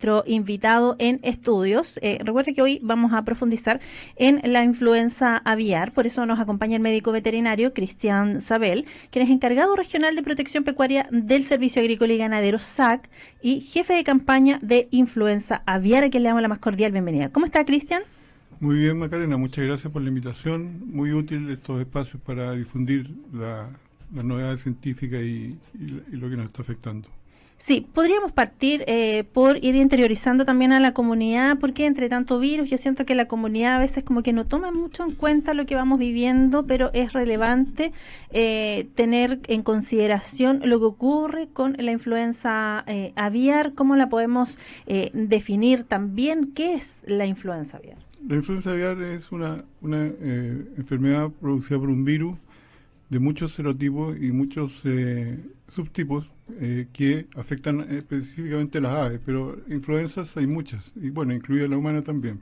nuestro invitado en estudios. Recuerde que hoy vamos a profundizar en la influenza aviar, por eso nos acompaña el médico veterinario Cristian Sabel, quien es encargado regional de protección pecuaria del Servicio Agrícola y Ganadero SAC y jefe de campaña de influenza aviar, a quien le damos la más cordial bienvenida. ¿Cómo está, Cristian? Muy bien, Macarena, muchas gracias por la invitación. Muy útil estos espacios para difundir las novedades científicas y lo que nos está afectando. Sí, podríamos partir por ir interiorizando también a la comunidad, porque entre tanto virus, yo siento que la comunidad a veces como que no toma mucho en cuenta lo que vamos viviendo, pero es relevante tener en consideración lo que ocurre con la influenza aviar, cómo la podemos definir también, qué es la influenza aviar. La influenza aviar es una enfermedad producida por un virus de muchos serotipos y muchos subtipos que afectan específicamente a las aves, pero influencias hay muchas, y bueno, incluida la humana también.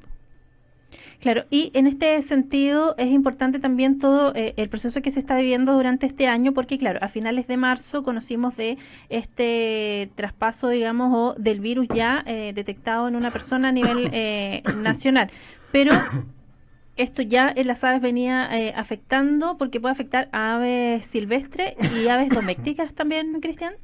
Claro, y en este sentido es importante también todo el proceso que se está viviendo durante este año, porque claro, a finales de marzo conocimos de este traspaso, digamos, o del virus ya detectado en una persona a nivel nacional, pero esto ya en las aves venía afectando, porque puede afectar a aves silvestres y aves domésticas también, Cristian.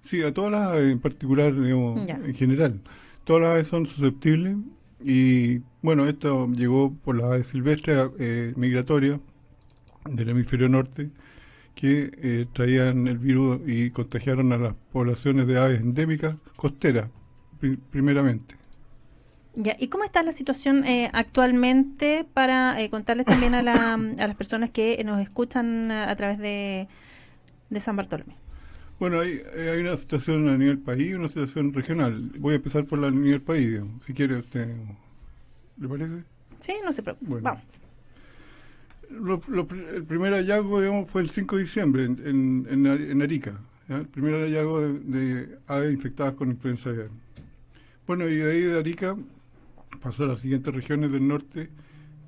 Sí, a todas las aves en particular, digamos, Ya. en general. Todas las aves son susceptibles y, bueno, esto llegó por las aves silvestres migratorias del hemisferio norte que traían el virus y contagiaron a las poblaciones de aves endémicas costeras, primeramente. Ya, ¿y cómo está la situación actualmente para contarles también a las personas que nos escuchan a través de San Bartolomé? Bueno, hay una situación a nivel país y una situación regional. Voy a empezar por la a nivel país, digamos, si quiere usted. ¿Le parece? Sí, no se preocupe. Bueno. Vamos. El primer hallazgo, digamos, fue el 5 de diciembre en Arica. ¿Ya? El primer hallazgo de aves infectadas con influenza aviar. Bueno, y de ahí de Arica pasó a las siguientes regiones del norte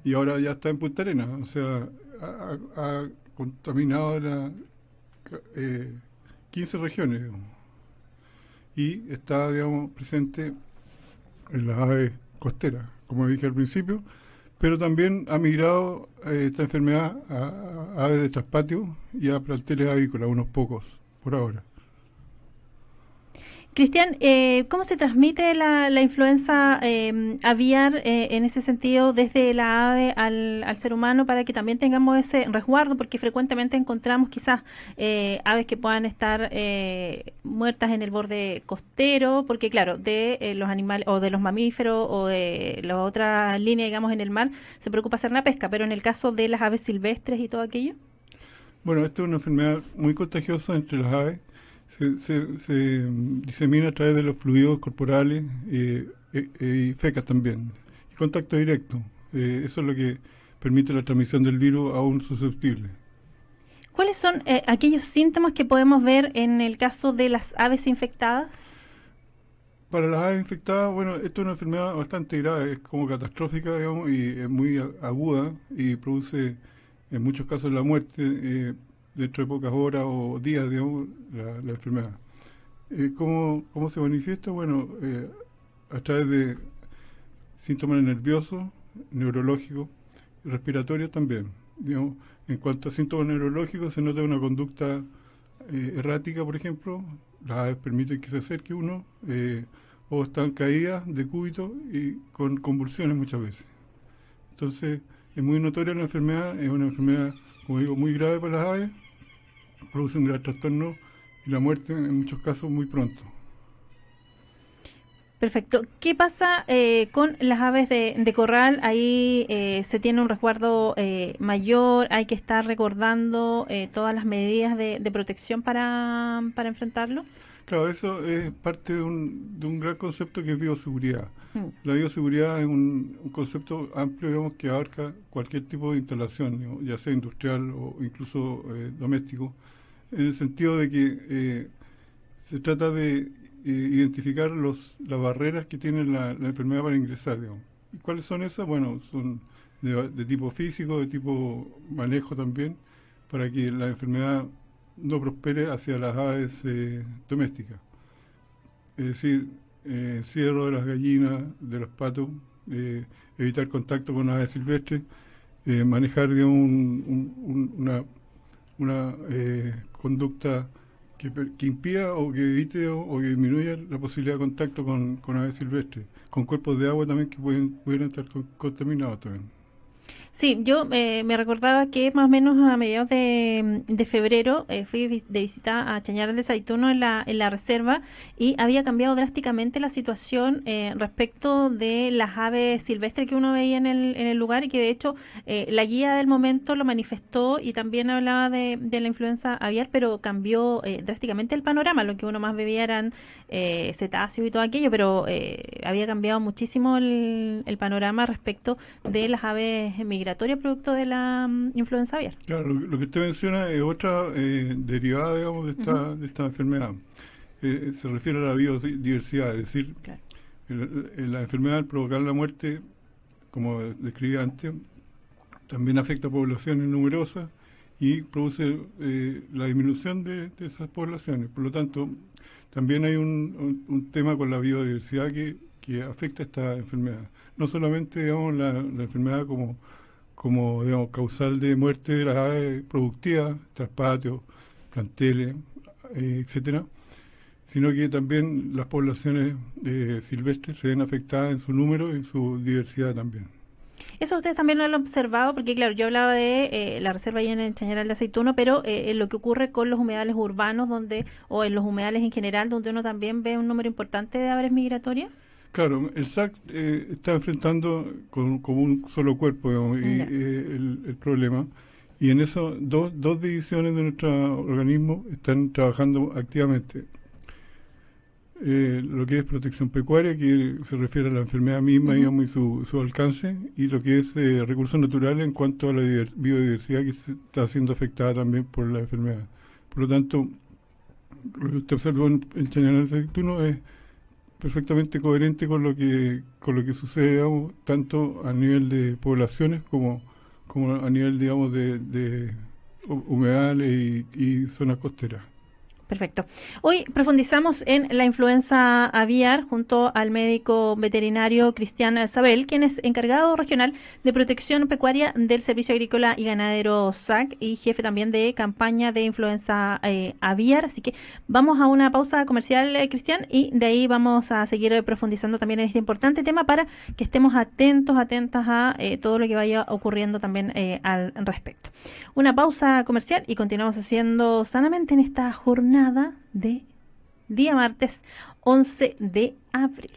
y ahora ya está en Punta Arenas. O sea, ha contaminado 15 regiones, digamos, y está, digamos, presente en las aves costeras, como dije al principio, pero también ha migrado esta enfermedad a aves de traspatio y a planteles avícolas, unos pocos por ahora. Cristian, ¿cómo se transmite la influenza aviar en ese sentido desde la ave al ser humano para que también tengamos ese resguardo? Porque frecuentemente encontramos quizás aves que puedan estar muertas en el borde costero, porque claro, de los animales o de los mamíferos o de la otra línea, digamos, en el mar, se preocupa hacer la pesca, pero en el caso de las aves silvestres y todo aquello. Bueno, esta es una enfermedad muy contagiosa entre las aves. Se disemina a través de los fluidos corporales y fecas también. Y contacto directo. Eso es lo que permite la transmisión del virus a un susceptible. ¿Cuáles son aquellos síntomas que podemos ver en el caso de las aves infectadas? Para las aves infectadas, bueno, esto es una enfermedad bastante grave, es como catastrófica, digamos, y es muy aguda y produce en muchos casos la muerte dentro de pocas horas o días, digamos, la enfermedad. ¿Cómo se manifiesta? Bueno, a través de síntomas nerviosos, neurológicos, y respiratorios también. Digamos, en cuanto a síntomas neurológicos, se nota una conducta errática, por ejemplo. Las aves permiten que se acerque uno, o están caídas de cúbito y con convulsiones muchas veces. Entonces, es muy notoria la enfermedad, es una enfermedad, como digo, muy grave para las aves, produce un gran trastorno y la muerte en muchos casos muy pronto. Perfecto. ¿Qué pasa con las aves de corral? Ahí se tiene un resguardo mayor, hay que estar recordando todas las medidas de protección para enfrentarlo. Claro, eso es parte de un gran concepto que es bioseguridad. Mm. La bioseguridad es un concepto amplio, digamos, que abarca cualquier tipo de instalación, digamos, ya sea industrial o incluso doméstico, en el sentido de que se trata de identificar las barreras que tiene la enfermedad para ingresar, digamos. ¿Y cuáles son esas? Bueno, son de tipo físico, de tipo manejo también, para que la enfermedad no prospere hacia las aves domésticas. Es decir, encierro de las gallinas, de los patos, evitar contacto con aves silvestres, manejar, digamos, una conducta que impida o que evite o que disminuya la posibilidad de contacto con aves silvestres, con cuerpos de agua también que pudieran estar contaminados también. Sí, yo me recordaba que más o menos a mediados de febrero fui de visita a Chañaral de Saituno en la reserva y había cambiado drásticamente la situación respecto de las aves silvestres que uno veía en el lugar y que de hecho la guía del momento lo manifestó y también hablaba de la influenza aviar, pero cambió drásticamente el panorama. Lo que uno más veía eran cetáceos y todo aquello, pero había cambiado muchísimo el panorama respecto de las aves migratorias producto de la influenza aviar. Claro, lo que usted menciona es otra derivada, digamos, Ujú. de esta enfermedad. Se refiere a la biodiversidad, es decir, Claro. la enfermedad al provocar la muerte, como describí antes, también afecta a poblaciones numerosas y produce la disminución de esas poblaciones. Por lo tanto, también hay un tema con la biodiversidad que afecta a esta enfermedad. No solamente, digamos, la enfermedad como digamos, causal de muerte de las aves productivas, traspatios, planteles, etcétera, sino que también las poblaciones silvestres se ven afectadas en su número y en su diversidad también. Eso ustedes también lo han observado, porque claro, yo hablaba de la reserva ahí en el Chañaral de Aceituno, pero en lo que ocurre con los humedales urbanos donde o en los humedales en general, donde uno también ve un número importante de aves migratorias. Claro, el SAC está enfrentando como un solo cuerpo, digamos, y, Ya. el problema. Y en eso dos divisiones de nuestro organismo están trabajando activamente. Lo que es protección pecuaria, que se refiere a la enfermedad misma, Ujú. digamos, y su alcance, y lo que es recursos naturales en cuanto a la biodiversidad que se está siendo afectada también por la enfermedad. Por lo tanto, lo que usted observó en Chañaral Aceituno es perfectamente coherente con lo que sucede, digamos, tanto a nivel de poblaciones como a nivel, digamos, de humedales y zonas costeras. Perfecto. Hoy profundizamos en la influenza aviar junto al médico veterinario Cristian Sabel, quien es encargado regional de protección pecuaria del Servicio Agrícola y Ganadero SAC y jefe también de campaña de influenza aviar. Así que vamos a una pausa comercial, Cristian, y de ahí vamos a seguir profundizando también en este importante tema para que estemos atentos, atentas a todo lo que vaya ocurriendo también al respecto. Una pausa comercial y continuamos haciendo sanamente en esta jornada de día martes 11 de abril.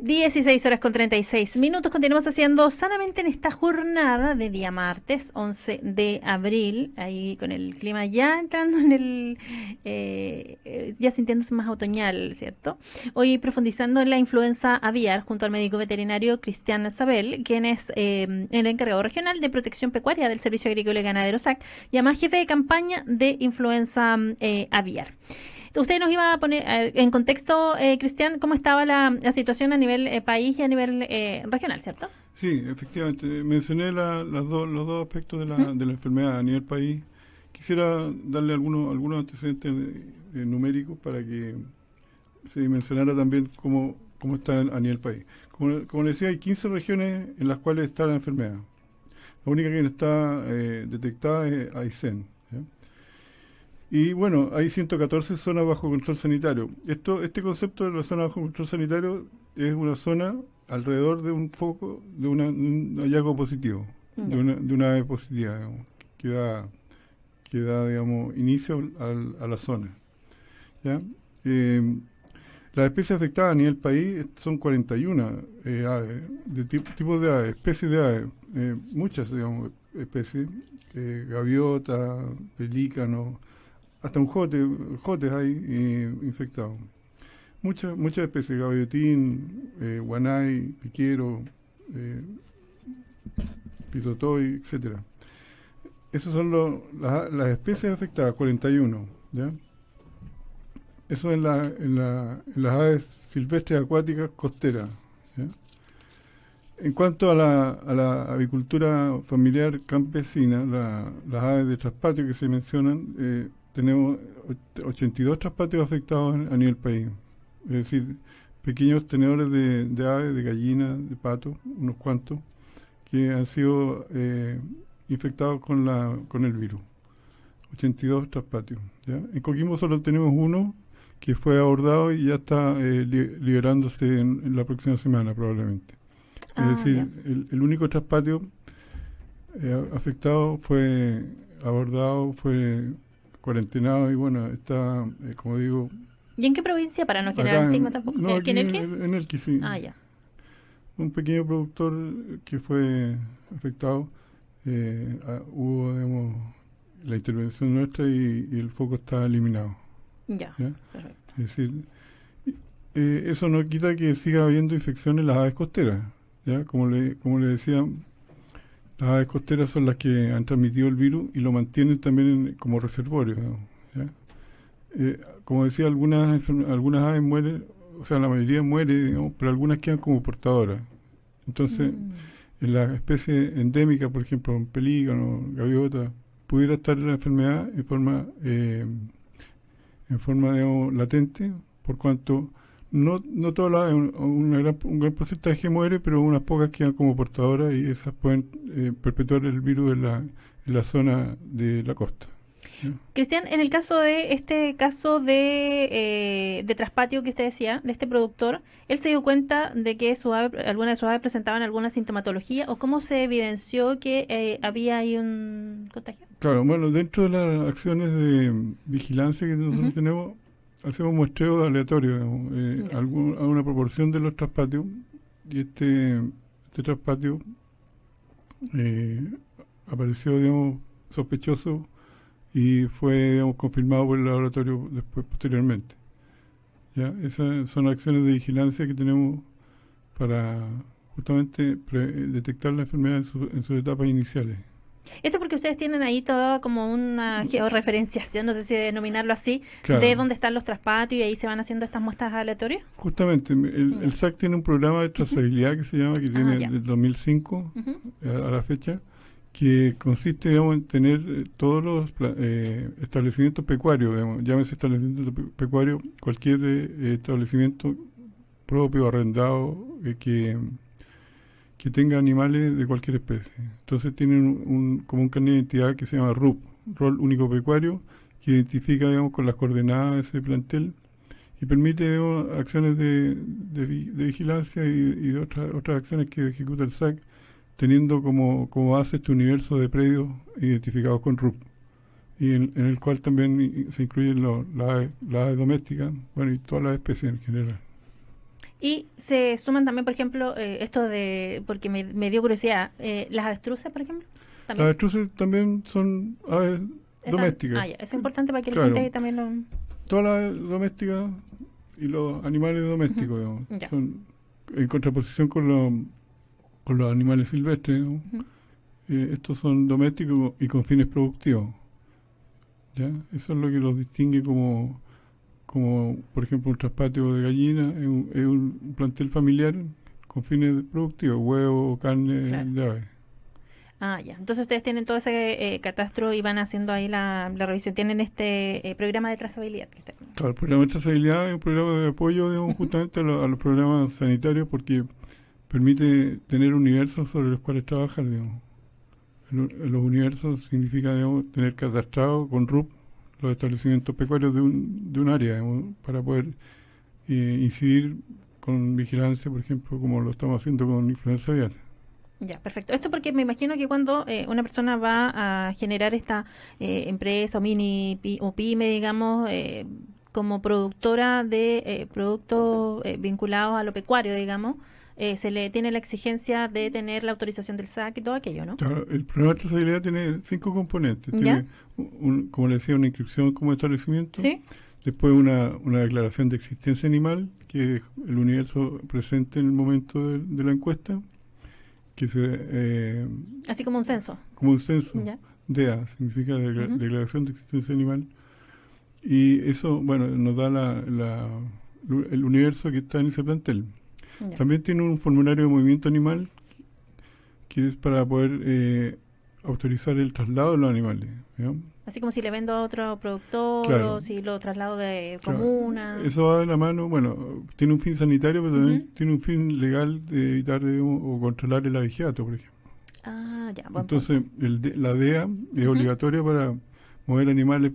16:36. Continuamos haciendo Sanamente en esta jornada de día martes 11 de abril, ahí con el clima ya entrando en el, ya sintiéndose más otoñal, ¿cierto? Hoy profundizando en la influenza aviar junto al médico veterinario Cristian Sabel, quien es el encargado regional de protección pecuaria del Servicio Agrícola y Ganadero SAC, y además jefe de campaña de influenza aviar. Usted nos iba a poner en contexto, Cristian, cómo estaba la situación a nivel país y a nivel regional, ¿cierto? Sí, efectivamente. Mencioné los dos aspectos de la enfermedad a nivel país. Quisiera darle algunos antecedentes numéricos para que se dimensionara también cómo está a nivel país. Como les decía, hay 15 regiones en las cuales está la enfermedad. La única que no está detectada es Aysén. Y bueno, hay 114 zonas bajo control sanitario. Este concepto de la zona bajo control sanitario es una zona alrededor de un foco, de un hallazgo positivo, de una ave positiva, digamos, que da digamos, inicio a la zona. ¿Ya? Las especies afectadas a nivel país son 41 aves, tipos de aves, especies de aves, muchas, digamos, especies, gaviota, pelícano, hasta jotes hay infectados. Muchas especies, gaviotín, guanay, piquero, pitotoy, etcétera. Esas son las especies afectadas, 41, ¿ya? Eso en las aves silvestres acuáticas costeras, ¿ya? En cuanto a la avicultura familiar campesina, las aves de traspatio que se mencionan, tenemos 82 traspatios afectados a nivel país. Es decir, pequeños tenedores de aves, de gallinas, de patos, unos cuantos, que han sido infectados con el virus. 82 traspatios, ¿ya? En Coquimbo solo tenemos uno que fue abordado y ya está liberándose en la próxima semana probablemente. Es decir, el único traspatio afectado fue abordado, fue cuarentenado y bueno, está, como digo... ¿Y en qué provincia? Para no generar estigma tampoco. No, ¿En Elqui? En Elqui, sí. Ah, ya. Un pequeño productor que fue afectado, hubo, digamos, la intervención nuestra y el foco está eliminado. Ya, perfecto. Es decir, eso no quita que siga habiendo infecciones en las aves costeras, ¿ya? Como le decía, las aves costeras son las que han transmitido el virus y lo mantienen también como reservorio, ¿ya? Como decía, algunas aves mueren, o sea, la mayoría muere, digamos, pero algunas quedan como portadoras. Entonces, en las especies endémicas, por ejemplo, en pelícano, gaviota, pudiera estar la enfermedad en forma digamos, latente, por cuanto no todas las aves, un gran porcentaje muere, pero unas pocas quedan como portadoras y esas pueden perpetuar el virus en la zona de la costa. ¿Sí? Cristian, en el caso de de traspatio que usted decía, de este productor, ¿él se dio cuenta de que alguna de sus aves presentaban alguna sintomatología o cómo se evidenció que había ahí un contagio? Claro, bueno, dentro de las acciones de vigilancia que nosotros tenemos, hacemos muestreo aleatorio, a una proporción de los traspatios, y este traspatio apareció, digamos, sospechoso y fue, digamos, confirmado por el laboratorio posteriormente. ¿Ya? Esas son acciones de vigilancia que tenemos para justamente detectar la enfermedad en sus etapas iniciales. Esto porque ustedes tienen ahí toda como una georreferenciación, no sé si denominarlo así, claro, de dónde están los traspatios y ahí se van haciendo estas muestras aleatorias. Justamente, el SAC tiene un programa de trazabilidad que se llama, que tiene desde 2005 a la fecha, que consiste, digamos, en tener todos los establecimientos pecuarios, digamos, llámese establecimiento pecuario, cualquier establecimiento propio, arrendado, que tenga animales de cualquier especie. Entonces tienen como un carnet de identidad que se llama RUP, Rol Único Pecuario, que identifica, digamos, con las coordenadas de ese plantel y permite, digamos, acciones de vigilancia y de otras acciones que ejecuta el SAC, teniendo como base este universo de predios identificados con RUP, y en el cual también se incluyen las aves domésticas, bueno, y todas las especies en general. Y se suman también, por ejemplo, esto porque me dio curiosidad, las avestruces, por ejemplo, Las también avestruces también son aves están. domésticas. Ya, eso es importante para que la Claro, gente también lo. todas las aves domésticas y los animales Ujú. domésticos, digamos, Ya. son en contraposición con los animales silvestres, digamos. Ujú. Estos son domésticos y con fines productivos. ¿Ya? Eso es lo que los distingue como por ejemplo, un traspatio de gallina, es un plantel familiar con fines productivos, huevo, carne Claro. de ave. Ah, ya. Entonces ustedes tienen todo ese catastro y van haciendo ahí la revisión. Tienen este programa de trazabilidad. Claro, el programa de trazabilidad es un programa de apoyo, digamos, Ujú. justamente a los programas sanitarios porque permite tener universos sobre los cuales trabajar, digamos. Los universos significa, digamos, tener cadastrado con RUP los establecimientos pecuarios de un área, digamos, para poder incidir con vigilancia, por ejemplo, como lo estamos haciendo con influenza aviar. Ya, perfecto. Esto porque me imagino que cuando una persona va a generar esta empresa o o pyme, digamos, como productora de productos vinculados a lo pecuario, digamos, se le tiene la exigencia de tener la autorización del SAC y todo aquello, ¿no? Claro, el programa de trazabilidad tiene 5 componentes. ¿Ya? Tiene, como le decía, una inscripción como establecimiento, ¿Sí? después una declaración de existencia animal, que es el universo presente en el momento de la encuesta, que Así como un censo. como un censo, ¿Ya? DEA, significa Ujú. Declaración de Existencia Animal, y eso, bueno, nos da el universo que está en ese plantel. Ya. También tiene un formulario de movimiento animal que es para poder autorizar el traslado de los animales. ¿Ya? Así como si le vendo a otro productor Claro, o si lo traslado de claro. comuna. Eso va de la mano, bueno, tiene un fin sanitario, pero Ujú. también tiene un fin legal de evitar o controlar el abigeato, por ejemplo. Ah, ya, buen punto. Entonces, la DEA es Ujú. obligatoria para mover animales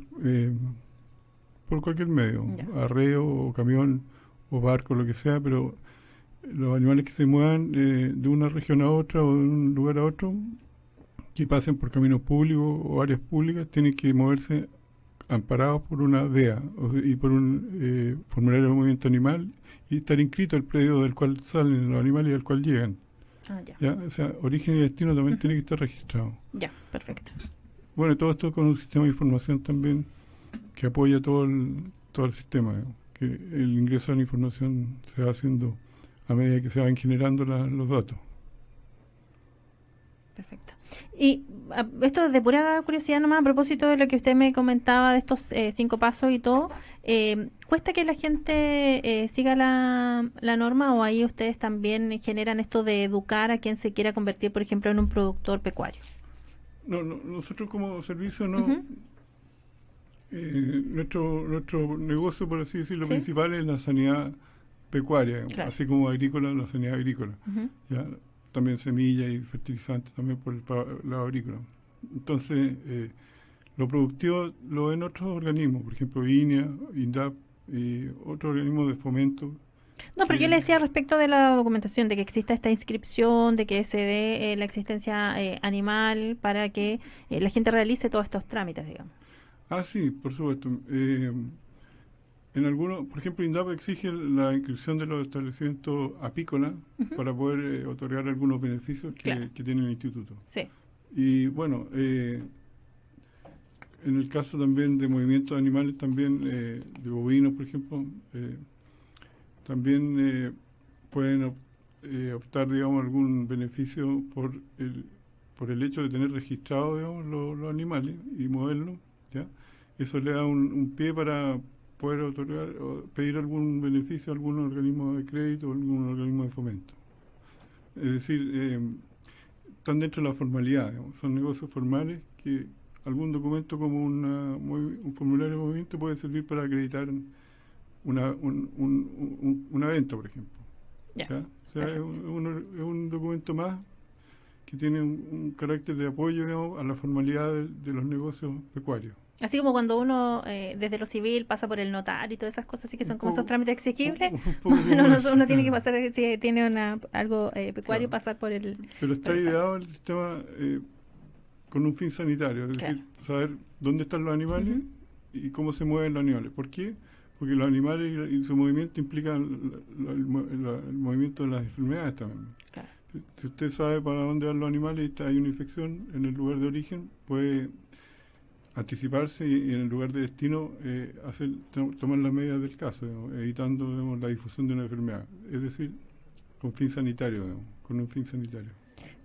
por cualquier medio, Ya. arreo o camión o barco, lo que sea, pero los animales que se muevan de una región a otra o de un lugar a otro, que pasen por caminos públicos o áreas públicas, tienen que moverse amparados por una DEA y por un formulario de movimiento animal y estar inscrito al predio del cual salen los animales y al cual llegan. Ah, ya. ¿Ya? O sea, origen y destino también Ujú. tiene que estar registrado. Ya, perfecto. Bueno, todo esto con un sistema de información también que apoya todo el sistema, digamos, que el ingreso a la información se va haciendo a medida que se van generando los datos. Perfecto. Y esto de pura curiosidad nomás, a propósito de lo que usted me comentaba de estos 5 pasos y todo, ¿cuesta que la gente siga la norma o ahí ustedes también generan esto de educar a quien se quiera convertir, por ejemplo, en un productor pecuario? No, no, nosotros como servicio no, Ujú. nuestro negocio, por así decirlo, ¿Sí? principal es la sanidad pecuaria, digamos, Claro. así como agrícola, la sanidad agrícola. Ujú. ¿Ya? También semillas y fertilizantes también por el lado agrícola. Entonces, lo productivo lo ven otros organismos, por ejemplo, INEA, INDAP y otros organismos de fomento No, pero yo que, le decía respecto de la documentación, de que exista esta inscripción, de que se dé la existencia animal para que la gente realice todos estos trámites, digamos. sí, por supuesto. En algunos, por ejemplo, INDAP exige la inscripción de los establecimientos apícolas Ujú. para poder otorgar algunos beneficios Claro, que tiene el instituto. sí. Y bueno, en el caso también de movimientos animales, también de bovinos, por ejemplo, también pueden optar, digamos, algún beneficio por el hecho de tener registrados, digamos, los animales y moverlos, ¿ya? Eso le da un pie para poder otorgar o pedir algún beneficio a algún organismo de crédito o algún organismo de fomento. Es decir, están dentro de la formalidad, digamos, son negocios formales que algún documento como un formulario de movimiento puede servir para acreditar una venta, por ejemplo. Ya, ¿Ya? O sea, perfecto. es un documento más que tiene un carácter de apoyo, digamos, a la formalidad de los negocios pecuarios. Así como cuando uno desde lo civil pasa por el notario y todas esas cosas, así que Un son como esos poco, trámites exigibles, un poco más o como menos eso, uno tiene que claro. pasar, si tiene algo pecuario, Claro. pasar Pero por está el SAC. ideado el sistema con un fin sanitario, es Claro. decir, saber dónde están los animales Ujú. y cómo se mueven los animales. ¿Por qué? porque los animales y su movimiento implican el movimiento de las enfermedades también. Claro. Si usted sabe para dónde van los animales y hay una infección en el lugar de origen, puede anticiparse y en el lugar de destino tomar las medidas del caso, digamos, evitando, digamos, la difusión de una enfermedad. Es decir, con fin sanitario, digamos, con un fin sanitario.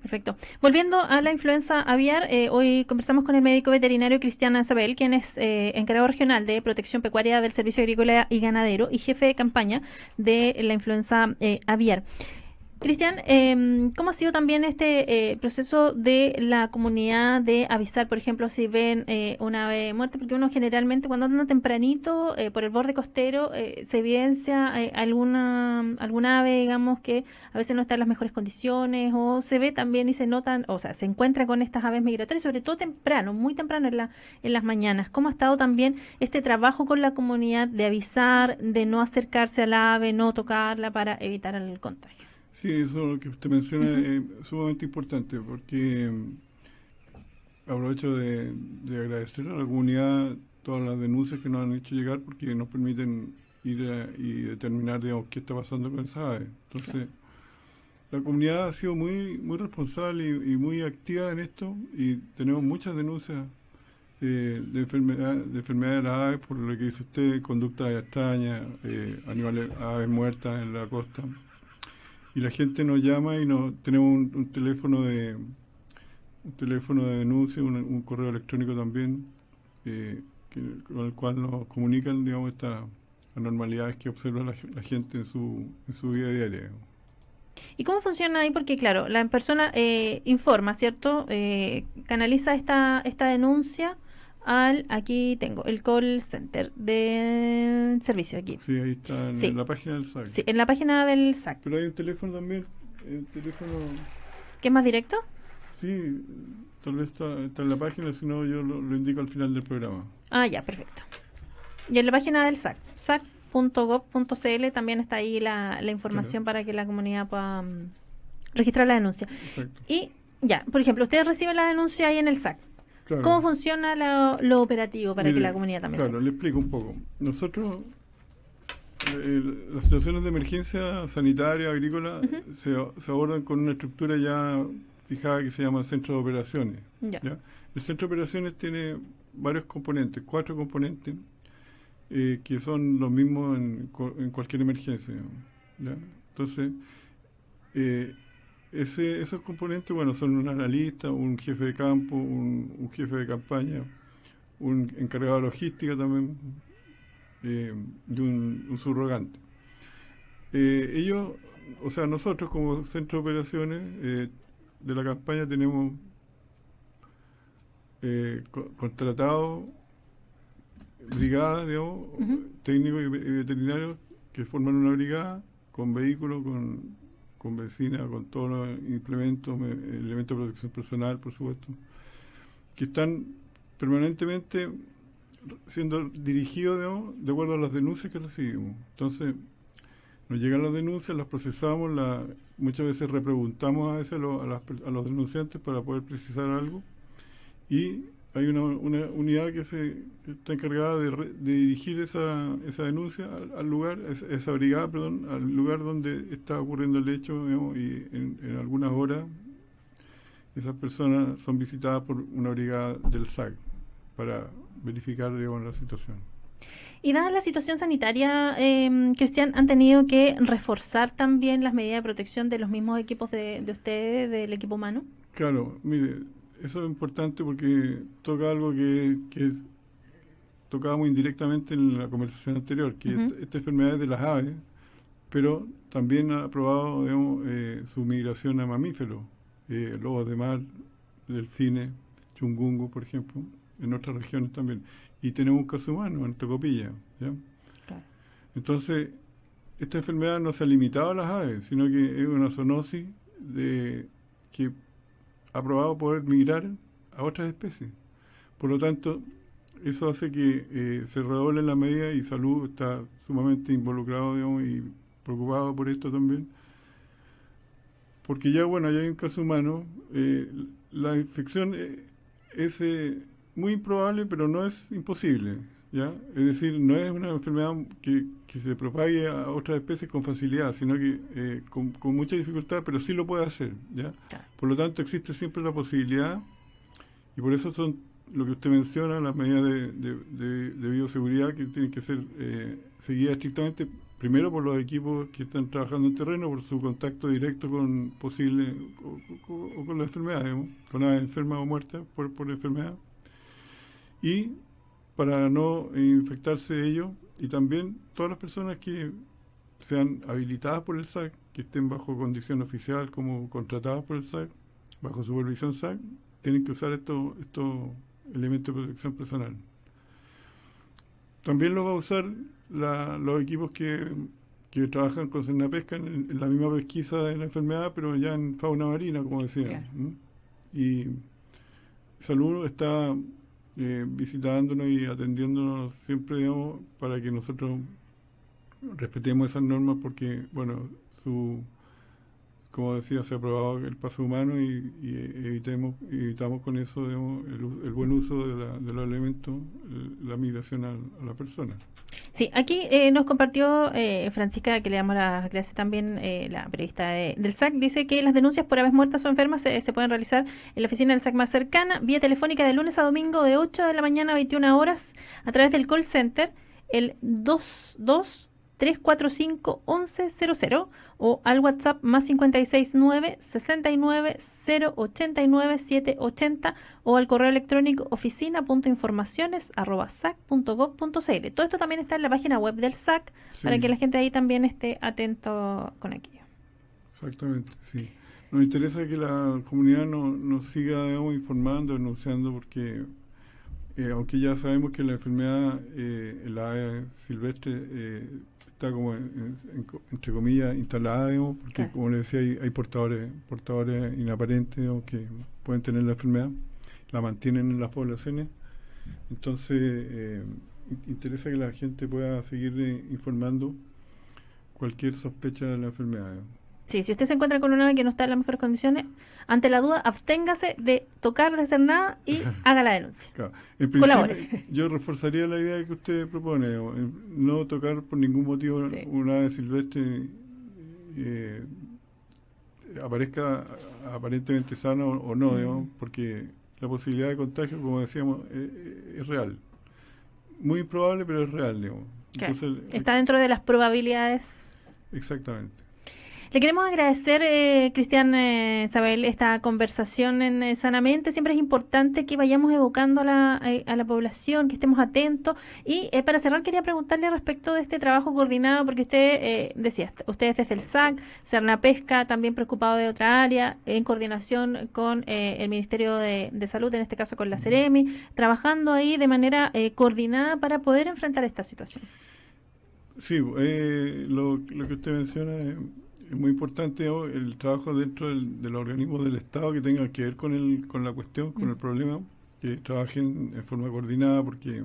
Perfecto. Volviendo a la influenza aviar, hoy conversamos con el médico veterinario Cristian Azabel, quien es encargado regional de protección pecuaria del Servicio Agrícola y Ganadero y jefe de campaña de la influenza aviar. Cristian, ¿cómo ha sido también este proceso de la comunidad de avisar, por ejemplo, si ven una ave muerta? Porque uno generalmente cuando anda tempranito por el borde costero se evidencia alguna ave, digamos, que a veces no está en las mejores condiciones, o se ve también y se notan, o sea, se encuentra con estas aves migratorias, sobre todo temprano, muy temprano en las mañanas. ¿Cómo ha estado también este trabajo con la comunidad de avisar, de no acercarse a la ave, no tocarla para evitar el contagio? Sí, eso que usted menciona es sumamente importante porque aprovecho de agradecer a la comunidad todas las denuncias que nos han hecho llegar porque nos permiten ir y determinar, digamos, qué está pasando con esa ave. Entonces, la comunidad ha sido muy responsable y muy activa en esto y tenemos muchas denuncias de enfermedades de las aves, por lo que dice usted, conductas extrañas, aves muertas en la costa. Y la gente nos llama y tenemos un teléfono de denuncia, un correo electrónico también, con el cual nos comunican, digamos, estas anormalidades que observa la gente en su vida diaria, digamos. ¿Y cómo funciona ahí? Porque, claro, la persona informa, ¿cierto? Canaliza esta denuncia aquí tengo, el call center del servicio aquí. Sí, ahí está en la página del SAC. Sí, en la página del SAC. Pero hay un teléfono también, el teléfono... ¿Qué es más directo? Sí, tal vez está en la página, si no yo lo indico al final del programa. Ah, ya, perfecto. Y en la página del SAC, sac.gov.cl, también está ahí la información para que la comunidad pueda registrar la denuncia. Exacto. Y ya, por ejemplo, ustedes reciben la denuncia ahí en el SAC. Claro. ¿Cómo funciona lo operativo para que la comunidad también sepa? Le explico un poco. Nosotros, las situaciones de emergencia sanitaria, agrícola, se abordan con una estructura ya fijada que se llama centro de operaciones. ¿Ya? El centro de operaciones tiene varios componentes, 4 componentes, que son los mismos en cualquier emergencia. ¿Ya? Entonces, esos componentes, bueno, son un analista, un jefe de campo, un jefe de campaña, un encargado de logística también, y un subrogante. Ellos, o sea, nosotros como centro de operaciones de la campaña tenemos contratados brigadas, digamos, técnicos y veterinarios que forman una brigada con vehículos, con benzina, con todos los implementos, elementos de protección personal, por supuesto, que están permanentemente siendo dirigidos, digamos, de acuerdo a las denuncias que recibimos. Entonces, nos llegan las denuncias, las procesamos, muchas veces repreguntamos a veces a los denunciantes para poder precisar algo, y hay una unidad que está encargada de dirigir esa denuncia al lugar, esa brigada, perdón, al lugar donde está ocurriendo el hecho, digamos, y en algunas horas esas personas son visitadas por una brigada del SAC para verificar, digamos, la situación. Y dada la situación sanitaria, Cristian, ¿han tenido que reforzar también las medidas de protección de los mismos equipos de ustedes, del equipo humano? Claro, mire, eso es importante porque toca algo que tocábamos indirectamente en la conversación anterior, que esta enfermedad es de las aves, pero también ha probado, digamos, su migración a mamíferos, lobos de mar, delfines, chungungo, por ejemplo, en otras regiones también. Y tenemos un caso humano en Tocopilla, ¿ya? Claro. Entonces, esta enfermedad no se ha limitado a las aves, sino que es una zoonosis que ha probado poder migrar a otras especies. Por lo tanto, eso hace que se redoble la medida, y Salud está sumamente involucrado, digamos, y preocupado por esto también. Porque ya, bueno, ya hay un caso humano. La infección es muy improbable, pero no es imposible, ¿ya? Es decir, no es una enfermedad que se propague a otras especies con facilidad, sino que con mucha dificultad, pero sí lo puede hacer, ¿ya? Claro. Por lo tanto, existe siempre la posibilidad, y por eso son lo que usted menciona, las medidas de bioseguridad que tienen que ser seguidas estrictamente, primero por los equipos que están trabajando en terreno, por su contacto directo con posibles, o con la enfermedad, digamos, con aves enfermas o muertas por enfermedad, y para no infectarse ellos, y también todas las personas que sean habilitadas por el SAC, que estén bajo condición oficial como contratadas por el SAC, bajo supervisión SAC, tienen que usar estos elementos de protección personal. También lo va a usar los equipos que trabajan con Cernapesca en la misma pesquisa de la enfermedad, pero ya en fauna marina, como decía. Claro. Y Salud está visitándonos y atendiéndonos siempre, digamos, para que nosotros respetemos esas normas, porque, bueno, como decía, se ha aprobado el paso humano y evitamos con eso, digamos, el buen uso de los elementos, la migración a la persona. Sí, aquí nos compartió Francisca, que le damos las gracias también, la periodista del SAC, dice que las denuncias por aves muertas o enfermas se pueden realizar en la oficina del SAC más cercana, vía telefónica de lunes a domingo de 8 de la mañana a 21 horas, a través del call center, el 22-345-1100, o al WhatsApp más 569-69-089-780, o al correo electrónico oficina.informaciones@sac.gov.cl. Todo esto también está en la página web del SAC, Sí, para que la gente ahí también esté atento con aquello. exactamente, sí. Nos interesa que la comunidad nos siga, digamos, informando, denunciando, porque aunque ya sabemos que la enfermedad en la ave silvestre está como entre comillas instalada, digamos, porque Claro. como le decía, hay portadores inaparentes, digamos, que pueden tener la enfermedad, la mantienen en las poblaciones. Entonces interesa que la gente pueda seguir informando cualquier sospecha de la enfermedad, digamos. Sí, si usted se encuentra con un ave que no está en las mejores condiciones, ante la duda, absténgase de tocar, de hacer nada y haga la denuncia. Claro. En principio, Colabore. yo reforzaría la idea que usted propone, digamos, no tocar por ningún motivo Sí. una ave silvestre eh, aparezca aparentemente sana o no, digamos, porque la posibilidad de contagio, como decíamos, es real. Muy improbable, pero es real, digamos. Claro. Entonces, Está dentro de las probabilidades. exactamente. Le queremos agradecer, Cristian Sabel, esta conversación en Sanamente. Siempre es importante que vayamos evocando a la población, que estemos atentos. Y para cerrar, quería preguntarle respecto de este trabajo coordinado, porque usted decía, ustedes desde el SAC, Cernapesca, también preocupado de otra área, en coordinación con el Ministerio de Salud, en este caso con la Ceremi, trabajando ahí de manera coordinada para poder enfrentar esta situación. Sí, lo que usted menciona es muy importante, ¿no? El trabajo dentro de los organismos del Estado que tengan que ver con la cuestión, con el problema, que trabajen en forma coordinada, porque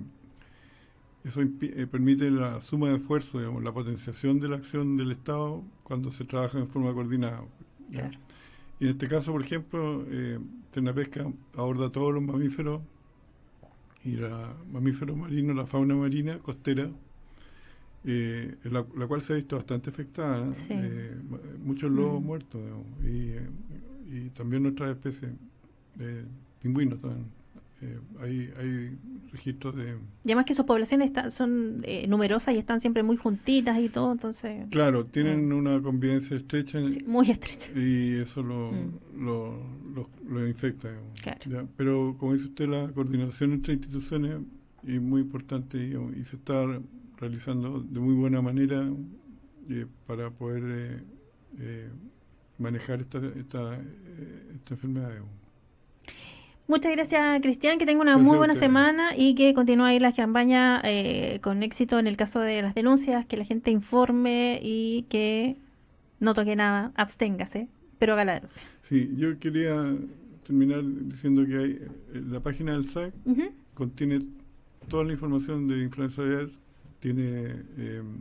eso permite la suma de esfuerzo, digamos, la potenciación de la acción del Estado cuando se trabaja en forma coordinada, ¿ya? Claro. Y en este caso, por ejemplo, Cernapesca aborda todos los mamíferos y mamíferos marinos, la fauna marina costera, la cual se ha visto bastante afectada, ¿no? Sí. Muchos lobos muertos, digamos, y también otras especies, pingüinos también. Hay registros de... Y además que sus poblaciones son numerosas y están siempre muy juntitas y todo, entonces... Claro, tienen una convivencia estrecha, Sí, muy estrecha. y eso lo infecta, digamos, Claro. ¿ya? Pero como dice usted, la coordinación entre instituciones es muy importante, digamos, y se está realizando de muy buena manera para poder manejar esta enfermedad, digamos. Muchas gracias, Cristian, que tenga una Gracias muy a buena ustedes. semana y que continúe ahí la campaña con éxito en el caso de las denuncias, que la gente informe y que no toque nada, absténgase, pero haga la denuncia. Sí, yo quería terminar diciendo que la página del SAC Ujú. contiene toda la información de influenza aviar, tiene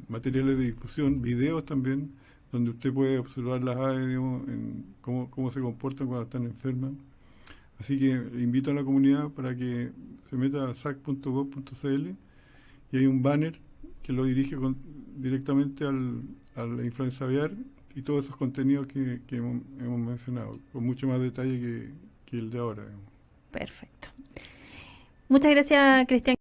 materiales de difusión, videos también, donde usted puede observar las aves, digamos, en cómo se comportan cuando están enfermas. Así que invito a la comunidad para que se meta a sac.gov.cl y hay un banner que lo dirige directamente a la influenza aviar y todos esos contenidos que hemos mencionado, con mucho más detalle que el de ahora, digamos. Perfecto. Muchas gracias, Cristian.